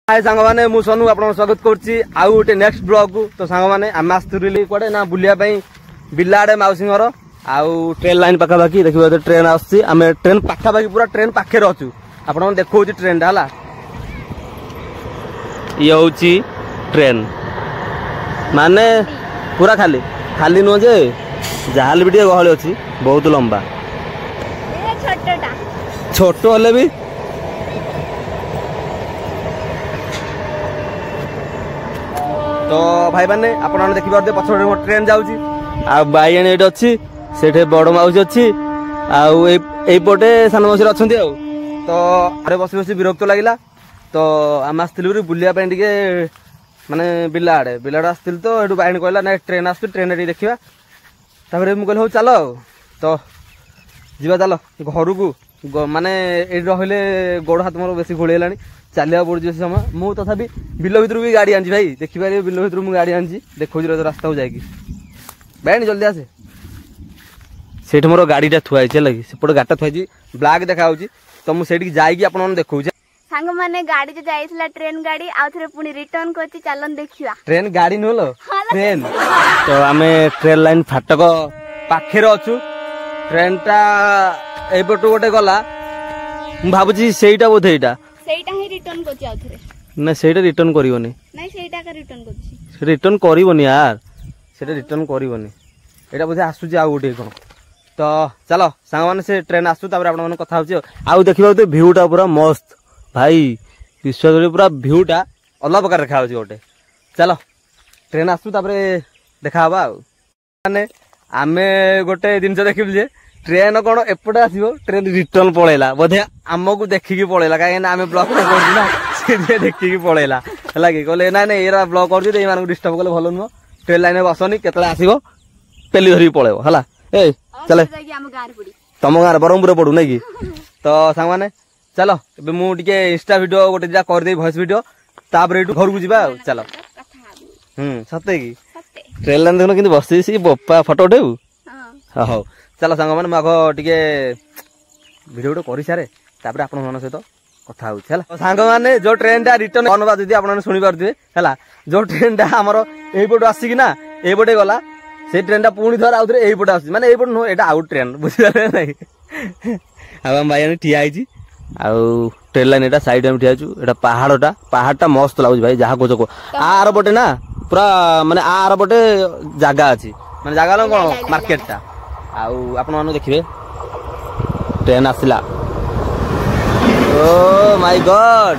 हाय सांग माने मु सोनू आपन स्वागत करछि आउ गोटे नेक्स्ट ब्लॉग को। तो सांग माने आम आस्तुरिली कोडे ना बुलिया पई बिलाडे माउसी घर आउ ट्रेन लाइन पाखा बाकी देखिबो तो ट्रेन आछि। आमे ट्रेन पाखा बाकी पूरा ट्रेन पाखे रहछु। आपन मन देखौछि ट्रेन दा हला ये होछि ट्रेन माने पूरा खाली खाली नो जे जहाल भी गहली अछि बहुत लंबा ए छोटटा छोटो हले भी तो भाई मैंने आपने देखिए पछपटे मोर ट्रेन जाऊँगी आईएन ये अच्छी से बड़ माउसी अच्छी आईपटे सान मौसी अच्छा तो अरे बस बस विरक्त लगे तो आम आसलु बुलाया माने बिला आड़े आसती तो ये बाइन कहला ना ट्रेन आस ट्रेन देखा तापर मुझे हूँ चल तो जीवा चल घर को माने रही गोड़ हाथ मोर बेस घोड़ा चलिया पड़े समय मु तथापि बिल भर भी गाड़ी आनी भाई देखिपारे बिल भर मुझे गाड़ी आनी देखो रास्ता को जाकि बैठ जल्दी आसे से मोर गाड़ीटा थुआई लगे सेपटे गाड़ीटा थुआई ब्लैक देखा तो मुझे जाकि देखो सांग माने गाड़ी जो जाइथिला ट्रेन गाड़ी आ थरे पुनी रिटर्न करछि चलन देखिया ट्रेन गाड़ी नो ट्रेन तो आमे ट्रेन लाइन फाटक पाखे अछु ट्रेन टा एपटू गोटे गला भाबुची सेटा बोधे एटा सेटा ही रिटर्न करछि आ थरे ना सेटा रिटर्न करिवनी नहीं सेटा का रिटर्न करछि रिटर्न करिवनी यार सेटा रिटर्न करिवनी एटा बोधे आसुची आ गोटे कोन तो चलो सांग माने से ट्रेन आसु तापर आपन मन कथा होछि आ देखिबा तो व्यूटा पूरा मस्त भाई विश्वास करी पूरा व्यूटा अलग प्रकार देखा होछि गोटे चलो ट्रेन आसु तापर देखा हबा माने आमे गोटे दिन देखिबु जे ट्रेन कौन एपटे आसो ट्रेन रिटर्न पलैला बोधे आमको देखिकी पलैला कहीं आम ब्लॉक कर देखिकी पलैला है कि कहले ना ये ब्लॉक कर डिस्टर्ब कले भल नुह ट्रेन लाइन बसनी के आसो पेली धरिकी पलैब है ए चले तुम गाँव ब्रह्मपुर पड़ू नहीं कि तो सांग मैंने चलो मुझे इंस्टा वीडियो गोटे दिटा करदे वॉइस वीडियो तापर घर को जा चलो सत्य कि ट्रेन लाइन देखो कि बस बप्पा फोटो उठेबू हाँ चलो सांग मैंने आग टे भिडियो गोटे कर सारे तापर आप सहित कथा हो सांग मैंने जो ट्रेन टा रिटर्न अनुवाद यदि आप शुणी पारे है जो ट्रेन टा आमर यहीपटू आसिकिना यहीपटे गला से ट्रेन टा पुणी थर आउे यहीपटे आस माने यहीपटे नुह यहाँ आउट ट्रेन बुझे ना आम भाई ठिया ट्रेन लाइन यहाँ साइड में ठिया पहाड़ा मस्त लगुच भाई जहाँ कहो आर पटे ना पूरा माने आर पटे जगह अच्छी माने जगह कौन मार्केटा आपण देखिए ट्रेन आसला ओ माय गॉड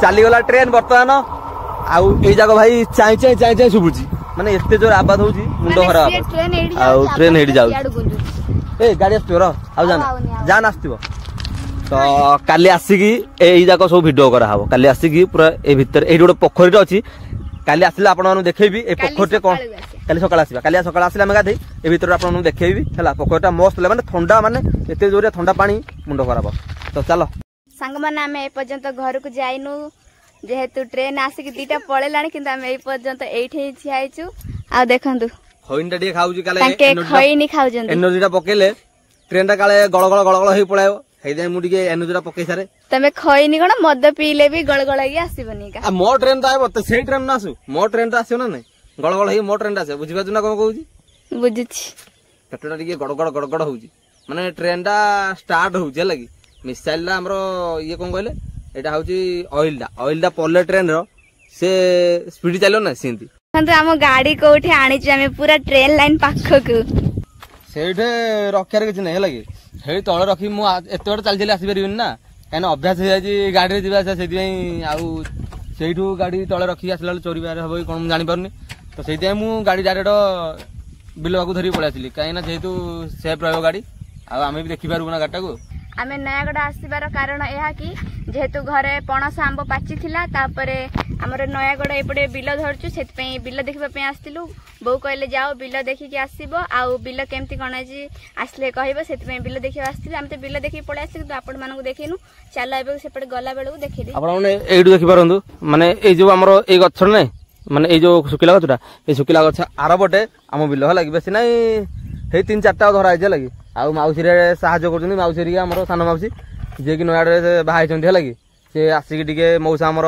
चलीगला ट्रेन बर्तमान आउ जगह भाई चाई चाई चाई चाई शुभुची माने एते जोर आवाज होउची मुंडो खराब आउ ट्रेन हेडी जाउ ए गाड़ी आस्तिबो रो आउ जान आस्तिबो तो काली आसिकी एई जाको सब वीडियो करा हबो काली आसिकी पूरा ए भीतर एई गोटे पोखरीटे अछि काली आसिला आपण मानु देखैबी ए पोखरटे कोन काली सकाळ आसीबा काली सकाळ आसिला हम गाधै ए भीतर आपण मानु देखैबी हला पोखरटा मस्त ले माने ठंडा माने एते जोरे ठंडा पानी मुंडो खराब तो चलो सांग माने हम ए पर्यंत घर को जाइनु जेहेतु ट्रेन आसिकी दीटा पळेलाणी किंतु हम ए पर्यंत एठी छियाइछु आ देखंतु खइनटा डी खाउजी काले ताके खइनी खाउजन एनर्जीटा पकेले ट्रेनटा काले गळगळ गळगळ हेइ पळायो हेदे मु टिके एनर्जीटा पके सारे तमे खइनी कोन मद पीले भी गळगळ ही आसीबनी का आ मो ट्रेन ता आबो त सेही ट्रेन ना आसु मो ट्रेन ता आसियो ना नै गळगळ हेइ मो ट्रेन ता आसे बुझि बाजु ना कोन कहूजी बुझिछि पेटटा टिके गड़गड़ गड़गड़ होउजी माने ट्रेन टा स्टार्ट होउजी लगी मिसाइल ला हमरो ये कोन कहले एटा होउजी ऑयल दा पल्ले ट्रेन रो से स्पीड चलो ना सेंती कंतु हम गाड़ी कोठी आनी छी हमें पूरा ट्रेन लाइन पाखकु सेठे रखियार किछ नै लगी हे तळे रखी मु एते बड चल चली आसी परिबिन ना काना अभ्यास हो जाई गाड़ी रे दिबा सेति पई आउ सेठू गाड़ी तळे रखी आसला चोरी बारे हबो कोन जानि परनी तो सेति मु गाड़ी डायरेक्ट बिलवा को धरी पळे आसिली काइना जेहेतु सेफ रहयो गाड़ी आ हमें भी देखि पारबो ना गाटा को आमे नयागढ़ आसीबार कारण यह कि जेहेतु घरे पणस आंब पाची थिला तापरे हमर नयागढ़ एपटे बिल धरचु सेति बिल देखिबा पे आस्तिलु बो कहले जाओ बिल देखि के आसीबो आउ बिल केमती कोन जी आसले कहबो सेति बिल देखि आस्तिलु हम ते बिल देखि पळे आसी कि आपण मानको देखिनु चला एबे सेपटे गला बेलु देखि दे आपण माने एडु देखि पारंदु माने ए जो हमर ए गछ नै माने ए जो सुकिला गछटा ए सुकिला गछ आरबटे हम बिल ह लागि बेसी नै हे 3-4टा धरा आइजे लागि आउ माउसी साहाଯ୍य कर माउसी आमर सान माउसी जी कि नयागढ़ बाहा है कि सी आसिक टे मौसा आमर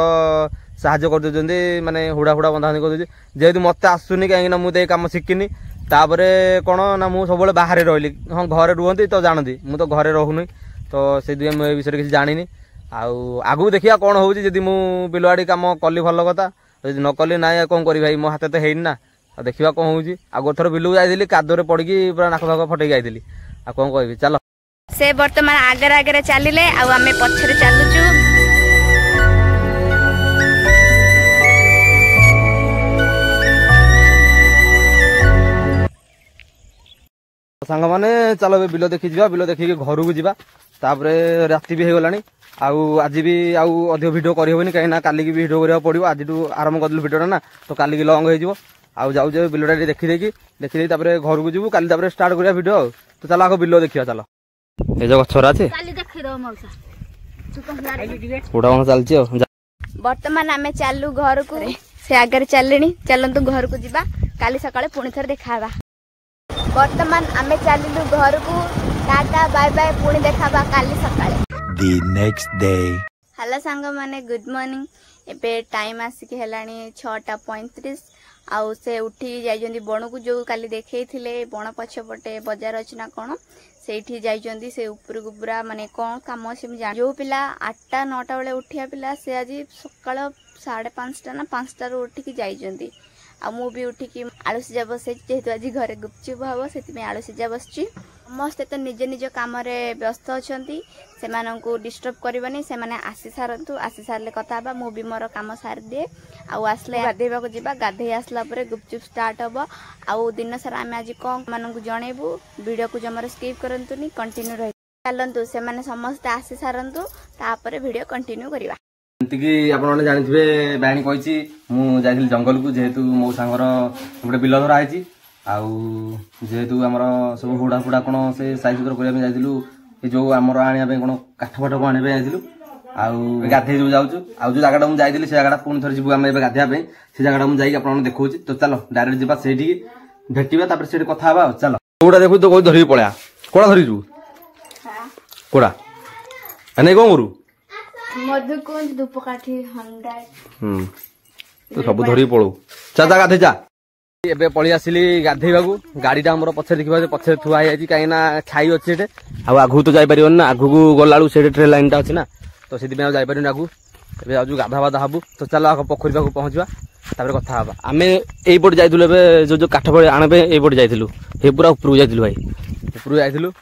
साहाଯ୍य कर दे माने हुड़ा हुड़ा बंधाबंधी कर जेहेतु मत आसुनी कहीं मुझे कम शिखिनी तापरे कौन ना मुझे सब बाहर रही हाँ घरे रुहती तो जानती मुझे तो घरे रोनी तो से मुझे विषय किसी जानी आगू देखिया कौन होजी जदि मु बिलवाड़ी कम कली भल कथा जब न कली ना कौन करी भाई मो हाथ तो है ना देखा कौन होजी आगो थर बिलू जाइली कादरे पड़ी पूरा नाक फाक फटे जाइली आ कौन कह चल से बर्तमान आगे आगे चलिले आमे पछरे चलुचु सांग माने चलो बिल देखी जा बिल देखिए घर को जावा राति भी हो गलानी आज भी अधिक भिड करहबनी कहीं काली की भिड करा पड़ो आज आरंभ कर भिडटा ना तो काली की लंग हो जाऊ बिलटा देखी घर को जीवु काली स्टार्ट करा भिड तो चलो आगे बिल देखिए चलो ये जो गछरा अच्छे चलती बर्तमान आमे चालू घर को से आगे चलनी चलतु घर को जीवा काली सकाळे पुणी थर देखा बर्तमान आमे चलिलु घर को टाटा बाय बाय पुणी देखाबा काली सकाळे The next day. हेलो सांग माने गुड मॉर्निंग एबे टाइम आसिक हेलानी 6:35 आउ से उठी जाइजंदी बण को जो काली देखैथिले बण पछपटे बाजार अछि ना कोन सेठी जाइजंदी से ऊपर को पूरा माने कोन काम से जान जो पिला 8टा 9टा बेले उठिया पिला से आज सकाळ 5:30 ना 5टा रो उठी की जाइजंदी आ मु भी उठिकी आलू सिजा बसे जेहेतु आज घरे गुपचुप हम से आलू सिजा बसची समस्ते तो निज निज कम व्यस्त अच्छा से डिस्टर्ब करवानी से आसी सारतु आसी सारे कथा मु भी मोर कम सारी दिए आसले गाधेबा को जीवा गाधे आसला गुपचुप स्टार्ट हम आउ दिन सारा आम आज कौन मानक जनइबू वीडियो को जमार स्किप करंतुनी कंटिन्यू रही चलतु से समस्ते आसी सारतु तापर वीडियो कंटिन्यू करवा आपने जानते बहनी कही मुझे जंगल को जेहेतु मो सांगर गोटे बिल धरा है जेहेतु आमर सब हुड़ा फुड़ा कौन से साइज सुतर करने जाइलु जो आमर आने कौन काठ फाट को आने जाइलु गाधे जो जाऊँ आउ जो जगह मुझे से जगह पुणी थर जीव आम गाधेबा से जगह मुझे आपको देखा तो चलो डायरेक्ट जावा से भेटा से कथा चल कौटा देखु तो धरिक पड़ा कौड़ा धरीजु कौड़ा नहीं कौन करू मधुकुंज धूपकाठी 100 तो सब धरी पड़ू चाचा गाधे जा एबे पड़ी आसिली गाधेबा को गाड़ीटा हमर पछे देखिबा पछे थुआ है कहीं ना खाई अच्छे आगू तो जापर ना आगू को गला से ट्रेन लाइन टा अच्छी ना तो से जापर आगू एवं गाधा बाधा हबू तो चल आग पोखरी पाक पहुँचवा तापर कथा हाँ आम यपटे जाइलु जो काठ फल आने यपटे जाइलु ये पूरा ऊपर जाइलु भाई ऊपर जाइलु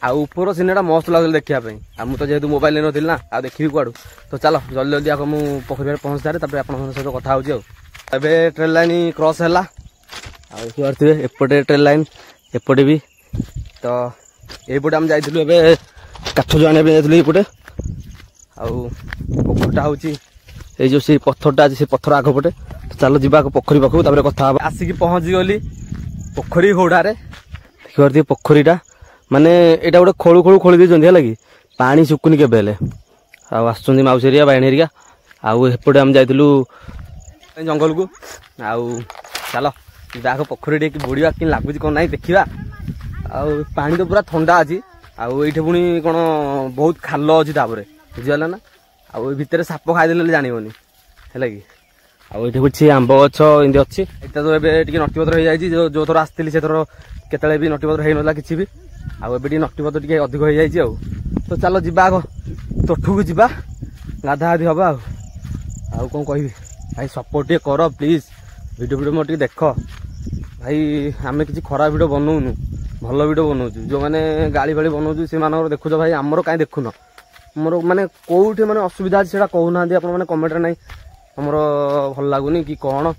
ऊपर सिनेटा मस्त लगे देखापी मुझे जेहतु मोबाइल नहीं ना आ देखी कूड़ तो चलो जल्दी जल्दी आगे मुझे पोखरी पहुँच सारे सहित कथा होबे ट्रेन लाइन क्रॉस है देखिए एपटे ट्रेन लाइन एपटे भी तो यपटे आम जाइलु काठ जो आने जाइए पोखरटा हूँ जो से पत्थरटा अच्छे से पत्थर आगपटे तो चलो जी पोखरी पाखक कथा आसिक पहुँची गली पोखरी होड़े देखिए पोखरीटा माने एटा गोटे खोलू खोलू खोली देते है पानी सुकुनी के आस मौसेरिया बाइणेरिया आउपटे आम जाइलु जंगल को चलो आग पोखरी बुड़वा कि लगुच कौन ना देखा पानी तो पूरा ठंडा अच्छी आईटे पुणी कौन बहुत खाल अच्छी बुझीगला ना भितर साप खाईदे जानवनी है कि आईटे कुछ आंब गछ एमती अच्छी एटा तो ये नटीपत्र हो जाए जो थर आसती से थर केतले भी नटीपत्र हो ना कि भी आए नटीपत्र टे अधिक हो जाए तो चलो जीवा आग तोठू को जीवा गाधा गाधी हवा कौन कह भाई सपोर्ट टे कर प्लीज वीडियो वीडियो मोटे देख भाई आम किसी खराब वीडियो बनाऊनु भल वीडियो बनाऊँ जो मैंने गाड़ी फाड़ी बनाऊँ से देखुच भाई आमर कहीं देखुन मोर माने कौटे माने असुविधा अच्छे से कहूना आप कमेंट ना आमर भल लगुनि कि कौन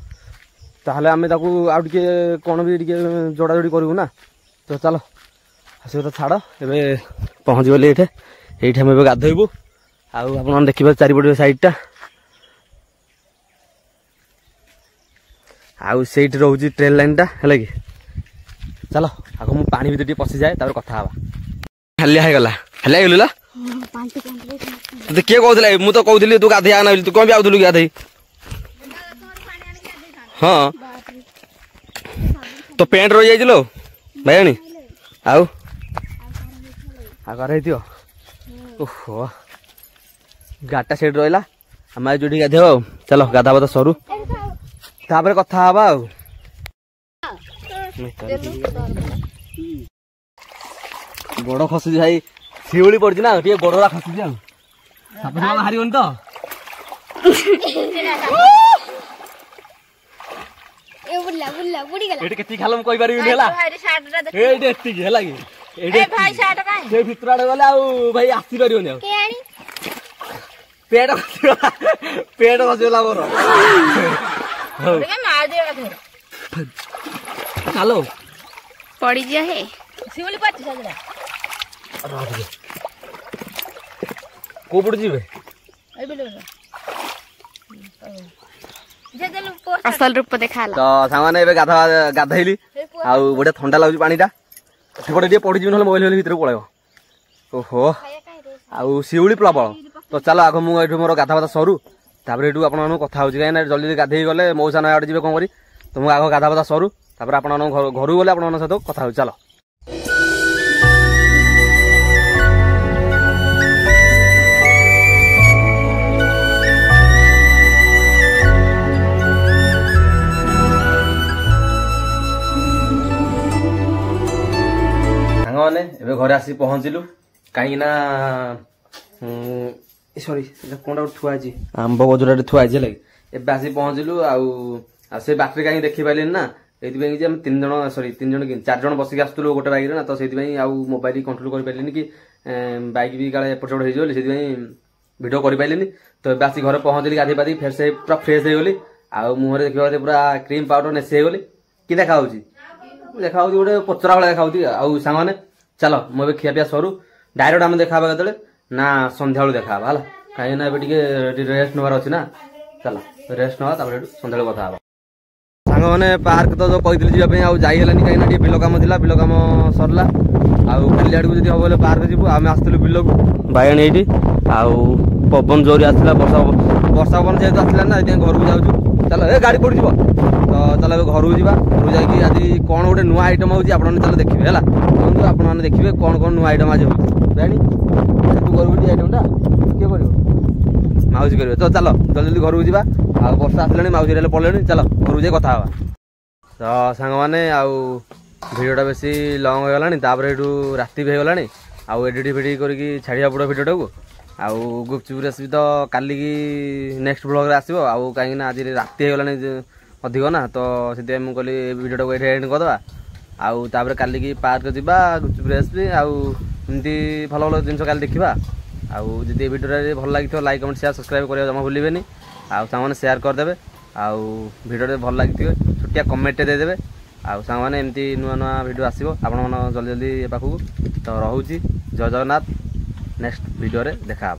ताहले आम कौन भी जोड़ा जोड़ी करूँ ना तो चलो आस तो छाड़ ए पहुँच गली ये आम गाधेबू आप देखिए चारिपटे साइडटा से रोचे ट्रेन लाइनटा है कि चलो आग मुझे पानी भर पशि जाए कथा हालिया होगा हालिया गलु तो किए कहते मुझे तो कहती तू गाधे आना तू कौन भी आउलु गाधे हाँ तो पेंट रही जाइल भाई आउ ଆଗରେ ହେଇଥିବ ଓହୋ ଗାଡ଼ିଟା ସେଇଠି ରହିଲା ଆମେ ଯୋଉଠି ଗାଧେଇବା ଆଉ ଚାଲ ଗାଧାବାଧା ସରୁ ତାପରେ କଥା ହବା ଆଉ ଗୋଡ ଖସୁଛି ଭାଇ ଶିଉଳି ପଡିଛି ନା ଟିକେ ଗୋଡରା ଖସୁଛି ଆଉ ସାପ ସାପ ବାହାରିବନି ତ ଏଠି କେତିକି ଖାଲ ମୁଁ କହିପାରିବିନି ହେଲା ଏଇଠି ଏତିକି ହେଲା କି ସେ ଭିତର ଆଡେ ଗଲେ ଆଉ ଭାଇ ଆସିପାରିବନି ଆଉ ପେଟ ଖସିଗଲା ମୋର ହ୍ୟାଲୋ ପଡିଯିବ ହେ କୋଉ ପଟେ ଯିବେ ଅସଲ ରୂପ ଦେଖାଲା ତ ସାଙ୍ଗମାନେ ଏବେ ଗାଧେଇଲି ଆଉ ବଢିଆ ଥଣ୍ଡା ଲାଗୁଛି ପାଣିଟା ସେପଟେ ଟିକେ ପଡିଯିବି ନହେଲେ ମୋବାଇଲ ଭିତରକୁ ପଳେଇବ ଓହୋ ଆଉ ଶିଉଳି ପ୍ରବଳ ତ ଚାଲ ଆଗ ମୁଁ ଏଠୁ ମୋର ଗାଧାବାଧା ସରୁ ତାପରେ ଏଠୁ ଆପଣମାନଙ୍କୁ କଥା ହଉଛି କାହିଁକି ନା ଜଲ୍ଦି ଗାଧେଇ ଗଲେ ମଉସା ନୟା ଆଡେ ଯିବେ କଣ କରି ତ ମୁଁ ଆଗ ଗାଧାବାଧା ସରୁ ତାପରେ ଆପଣମାନଙ୍କ ଘରକୁ ଗଲେ ଆପଣମାନଙ୍କ ସହିତ କଥା ହଉଛି ଚାଲ ସାଙ୍ଗମାନେ ଏବେ ଘରେ ଆସିକି ପହଞ୍ଚିଲୁ କାହିଁକି ନା ସରି କଣଟା ଗୋଟେ ଥୁଆ ହେଇଛି ଆମ୍ବ ଗଜରାଟେ ଥୁଆ ହେଇଛି ହେଲା ଏବେ ଆସିକି ପହଞ୍ଚିଲୁ ଆଉ ସେ ବାଟରେ କାହିଁକି ଦେଖିପାରିଲେନି ନା ଏଇଥିପାଇଁ ଯେ ଆମେ 3 ଜଣ ସରି 3 ଜଣ 4 ଜଣ ବସିକି ଆସୁଥିଲୁ ଗୋଟେ ବାଇକରେ ନା ତ ସେଇଥିପାଇଁ ଆଉ ମୋବାଇଲ କଣ୍ଟ୍ରୋଲ କରିପାରିଲିନି କି ବାଇକ ବି କାଳେ ଏପଟ ସେପଟ ହେଇଯିବ ବୋଲି ସେଥିପାଇଁ ଭିଡ଼ିଓ କରିପାରିଲିନି ତ ଏବେ ଆସିକି ଘରେ ପହଞ୍ଚିଲି ଗାଧେଇ ପାଧେଇ ଫେର ପୁରା ଫ୍ରେଶ ହେଇଗଲି ଆଉ ମୁହଁରେ ଦେଖିବା ପୁରା କ୍ରିମ ପାଉଡର ନେସି ହେଇଗଲି କି ଦେଖା ହଉଛି ଗୋଟେ ପଚରା ଭଳିଆ ଦେଖା ହଉଛି ଆଉ ସାଙ୍ଗମାନେ ଚାଲ ମୁଁ ଏବେ ଖିଆପିଆ ସରୁ ଡାଇରେକ୍ଟ ଆମେ ଦେଖା ହବା କେତେବେଳେ ନା ସନ୍ଧ୍ୟାବେଳୁ ଦେଖା ହବା ହେଲା କାହିଁକି ନା ଏବେ ଟିକେ ରେଷ୍ଟ ନେବାର ଅଛି ନା ଚାଲ ରେଷ୍ଟ ନେବା ତାପରେ ସନ୍ଧ୍ୟାବେଳୁ କଥା ହବା ସାଙ୍ଗମାନେ ପାର୍କ ତ ଯୋଉ କହିଥିଲି ଯିବା ପାଇଁ ଆଉ ଯାଇ ହେଲାନି କାହିଁକି ନା ଟିକେ ବିଲ କାମ ଥିଲା ବିଲ କାମ ସରିଲା ଆଉ କାଲି ଆଡକୁ ଯଦି ହବ ବୋଲେ ପାର୍କ ଯିବୁ ଆମେ ଆସିଥିଲୁ ବିଲକୁ ବାଇଗଣ ଏଇଠି ଆଉ ପବନ ଜୋରି ଆସିଥିଲା ବର୍ଷା ପବନ ଯେହେତୁ ଆସିଲା ନା ସେଥିପାଇଁ ଘରକୁ ଯାଉଛୁ ଚାଲ ଏ ଗାଡି ପଡିଯିବ ତ ଚାଲ ଏବେ ଘରକୁ ଯିବା ଘରକୁ ଯାଇକି ଆଜି କଣ ଗୋଟେ ନୂଆ ଆଇଟମ ହଉଛି ଆପଣମାନେ ଚାଲ ଦେଖିବେ ହେଲା କୁହନ୍ତୁ ଆପଣମାନେ ଦେଖିବେ କଣ କଣ ନୂଆ ଆଇଟମ ଆଜି ହଉଛି ଜାଣି ତୁ କରିବୁ ଟି ଆଇଟମଟା କିଏ କରିବ ମାଉସୀ କରିବେ ତ ଚାଲ ଜଲ୍ଦି ଘରକୁ ଯିବା ଆଉ ବର୍ଷା ଆସିଲାଣି ମାଉସୀ ହେଲେ ପଳେଇଲେଣି ଚାଲ ଘରକୁ ଯାଇ କଥା ହବା ତ ସାଙ୍ଗମାନେ ଆଉ ଭିଡ଼ିଓଟା ବେଶୀ ଲଙ୍ଗ ହେଇଗଲାଣି ତାପରେ ଏଠୁ ରାତି ବି ହେଇଗଲାଣି ଆଉ ଏଡ଼ିଟ୍ ଫେଡ଼ିଟ୍ କରିକି ଛାଡ଼ିବାକୁ ପଡ଼ିବ ଭିଡ଼ିଓଟାକୁ ଆଉ ଗୁପଚୁପ ରେସିପି ତ କାଲିକି ନେକ୍ସଟ ବ୍ଲଗ୍ରେ ଆସିବ ଆଉ କାହିଁକି ନା ଆଜି ରାତି ହେଇଗଲାଣି ଅଧିକ ନା ତ ସେଥିପାଇଁ ମୁଁ କହିଲି ଭିଡ଼ିଓଟାକୁ ଏଠି ଏଣ୍ଡ କରିଦେବା ଆଉ ତାପରେ କାଲିକି ପାର୍କ ଯିବା ଗୁପଚୁପ ରେସିପି ଆଉ ଏମିତି ଭଲ ଭଲ ଜିନିଷ କାଲି ଦେଖିବା ଆଉ ଯଦି ଏ ଭିଡ଼ିଓଟା ଭଲ ଲାଗିଥିବ ଲାଇକ୍ କମେଣ୍ଟ ସେୟାର ସବସ୍କ୍ରାଇବ୍ କରିବା ଜମା ଭୁଲିବେନି ଆଉ ସାଙ୍ଗମାନେ ସେୟାର କରିଦେବେ ଆଉ ଭିଡ଼ିଓଟା ଭଲ ଲାଗିଥିବେ ଛୋଟିଆ କମେଣ୍ଟଟେ ଦେଇଦେବେ ଆଉ ସାଙ୍ଗମାନେ ଏମିତି ନୂଆ ନୂଆ ଭିଡ଼ିଓ ଆସିବ ଆପଣମାନ ଜଲ୍ଦି ଜଲ୍ଦି ଏ ପାଖକୁ ତ ରହୁଛି ଜୟ ଜଗନ୍ନାଥ ନେକ୍ସଟ ଭିଡ଼ିଓରେ ଦେଖା ହେବ।